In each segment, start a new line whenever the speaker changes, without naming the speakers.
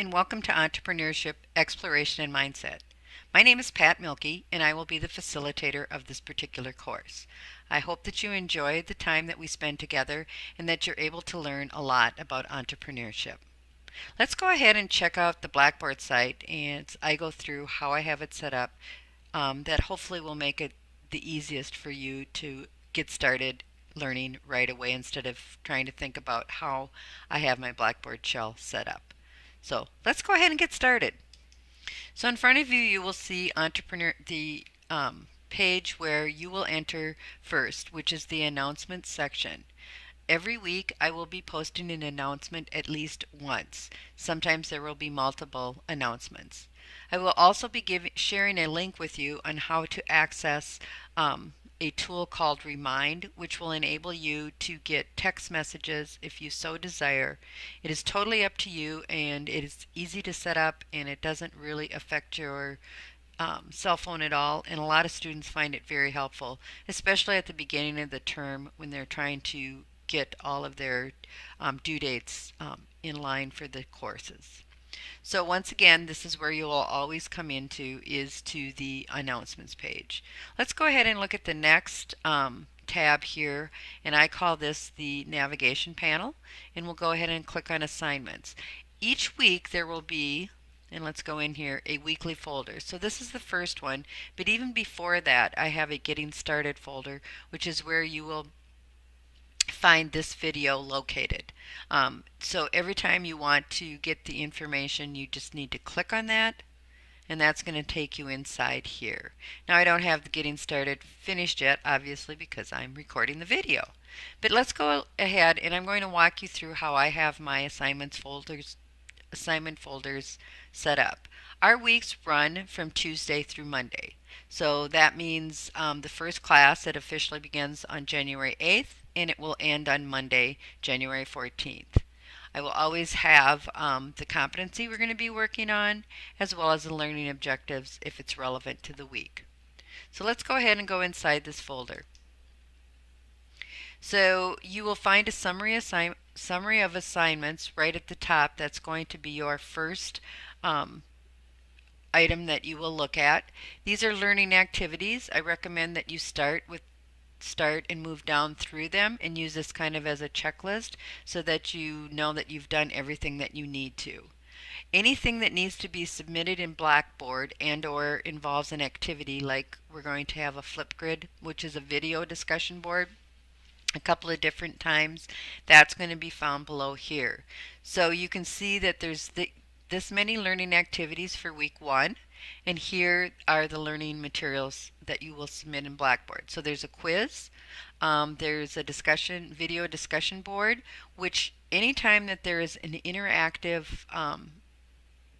and welcome to Entrepreneurship, Exploration, and Mindset. My name is Pat Milkey, and I will be the facilitator of this particular course. I hope that you enjoy the time that we spend together and that you're able to learn a lot about entrepreneurship. Let's go ahead and check out the Blackboard site, and I go through how I have it set up that hopefully will make it the easiest for you to get started learning right away instead of trying to think about how I have my Blackboard shell set up. So let's go ahead and get started. So in front of you, you will see the page where you will enter first, which is the announcements section. Every week I will be posting an announcement at least once. Sometimes there will be multiple announcements. I will also be sharing a link with you on how to access a tool called Remind, which will enable you to get text messages if you so desire. It is totally up to you, and it is easy to set up, and it doesn't really affect your cell phone at all, and a lot of students find it very helpful, especially at the beginning of the term when they're trying to get all of their due dates in line for the courses. So once again, this is where you'll always come into, is to the announcements page. Let's go ahead and look at the next tab here, and I call this the navigation panel, and we'll go ahead and click on assignments. Each week there will be, and let's go in here, a weekly folder. So this is the first one, but even before that I have a getting started folder, which is where you will find this video located. So every time you want to get the information, you just need to click on that, and that's going to take you inside here. Now I don't have the getting started finished yet, obviously, because I'm recording the video. But let's go ahead, and I'm going to walk you through how I have my assignment folders set up. Our weeks run from Tuesday through Monday. So that means the first class that officially begins on January 8th, and it will end on Monday, January 14th. I will always have the competency we're going to be working on, as well as the learning objectives if it's relevant to the week. So let's go ahead and go inside this folder. So you will find a summary of assignments right at the top. That's going to be your first item that you will look at. These are learning activities. I recommend that you start and move down through them and use this kind of as a checklist so that you know that you've done everything that you need to. Anything that needs to be submitted in Blackboard and or involves an activity, like we're going to have a Flipgrid, which is a video discussion board, a couple of different times, that's going to be found below here. So you can see that there's this many learning activities for week 1, and here are the learning materials that you will submit in Blackboard. So there's a quiz, there's a video discussion board, which anytime that there is an interactive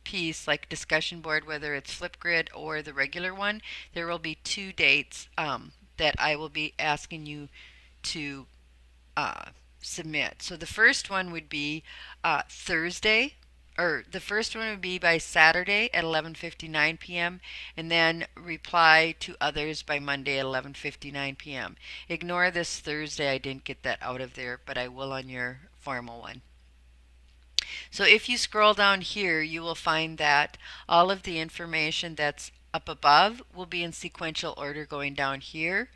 piece like discussion board, whether it's Flipgrid or the regular one, there will be 2 dates that I will be asking you to submit. So the first one would be Thursday, or the first one would be by Saturday at 11:59 p.m. and then reply to others by Monday at 11:59 p.m. Ignore this Thursday, I didn't get that out of there, but I will on your formal one. So if you scroll down here, you will find that all of the information that's up above will be in sequential order going down here,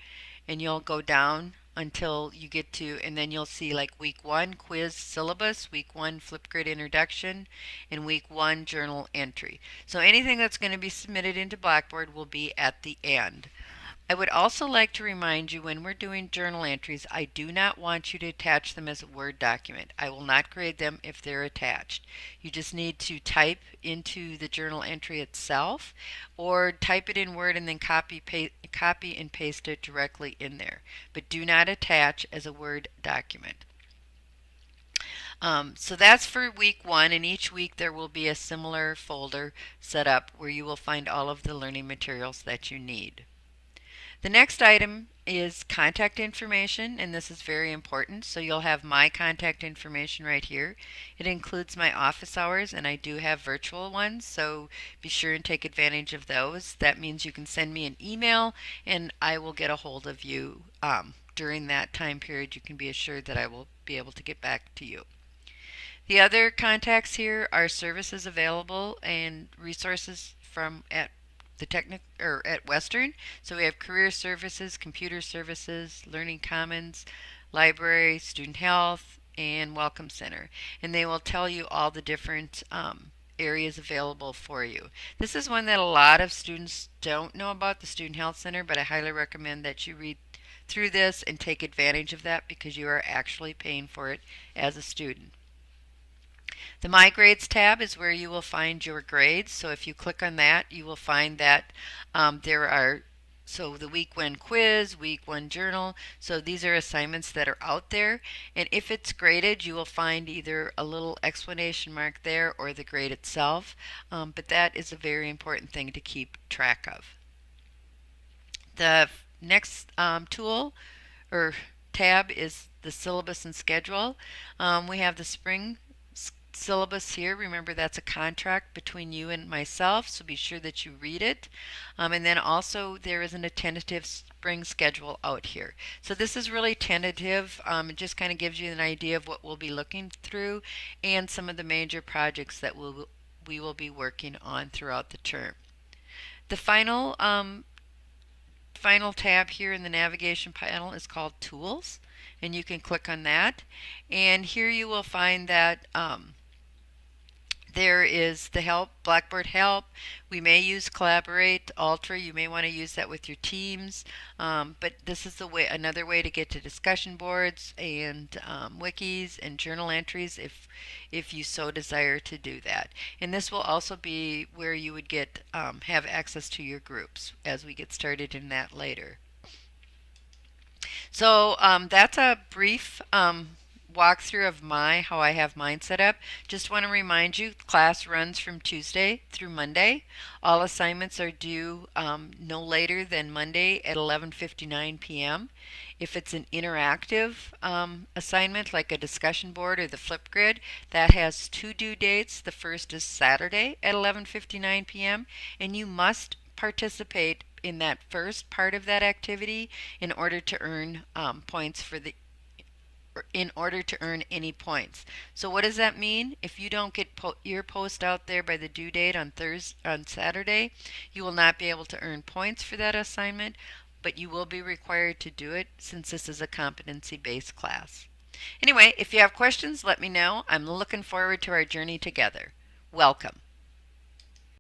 and you'll go down until you get to, and then you'll see like week 1 quiz syllabus, week 1 Flipgrid introduction, and week 1 journal entry. So anything that's going to be submitted into Blackboard will be at the end. I would also like to remind you, when we're doing journal entries, I do not want you to attach them as a Word document. I will not grade them if they're attached. You just need to type into the journal entry itself, or type it in Word and then copy and paste it directly in there. But do not attach as a Word document. So that's for week 1, and each week there will be a similar folder set up where you will find all of the learning materials that you need. The next item is contact information, and this is very important. So you'll have my contact information right here. It includes my office hours, and I do have virtual ones, so be sure and take advantage of those. That means you can send me an email and I will get a hold of you during that time period. You can be assured that I will be able to get back to you. The other contacts here are services available and resources from at the technic or at Western. So we have career services, computer services, learning commons, library, student health, and welcome center. And they will tell you all the different areas available for you. This is one that a lot of students don't know about, the student health center, but I highly recommend that you read through this and take advantage of that because you are actually paying for it as a student. The My Grades tab is where you will find your grades. So if you click on that, you will find that there are so the week one quiz, week one journal. So these are assignments that are out there. And if it's graded, you will find either a little explanation mark there or the grade itself. But that is a very important thing to keep track of. The next tool or tab is the syllabus and schedule. We have the spring syllabus here. Remember, that's a contract between you and myself, so be sure that you read it. And then also there is a tentative spring schedule out here. So this is really tentative. It just kind of gives you an idea of what we'll be looking through and some of the major projects that we will be working on throughout the term. The final tab here in the navigation panel is called Tools, and you can click on that. And here you will find that there is the help, Blackboard help. We may use Collaborate, Ultra. You may want to use that with your teams. But this is another way to get to discussion boards and wikis and journal entries if you so desire to do that. And this will also be where you would have access to your groups as we get started in that later. So that's a brief walkthrough of how I have mine set up. Just want to remind you, class runs from Tuesday through Monday. All assignments are due no later than Monday at 11:59 p.m. If it's an interactive assignment like a discussion board or the Flipgrid, that has two due dates. The first is Saturday at 11:59 p.m. and you must participate in that first part of that activity in order to earn points in order to earn any points. So what does that mean? If you don't get your post out there by the due date on Saturday, you will not be able to earn points for that assignment, but you will be required to do it since this is a competency-based class. Anyway, if you have questions, let me know. I'm looking forward to our journey together. Welcome.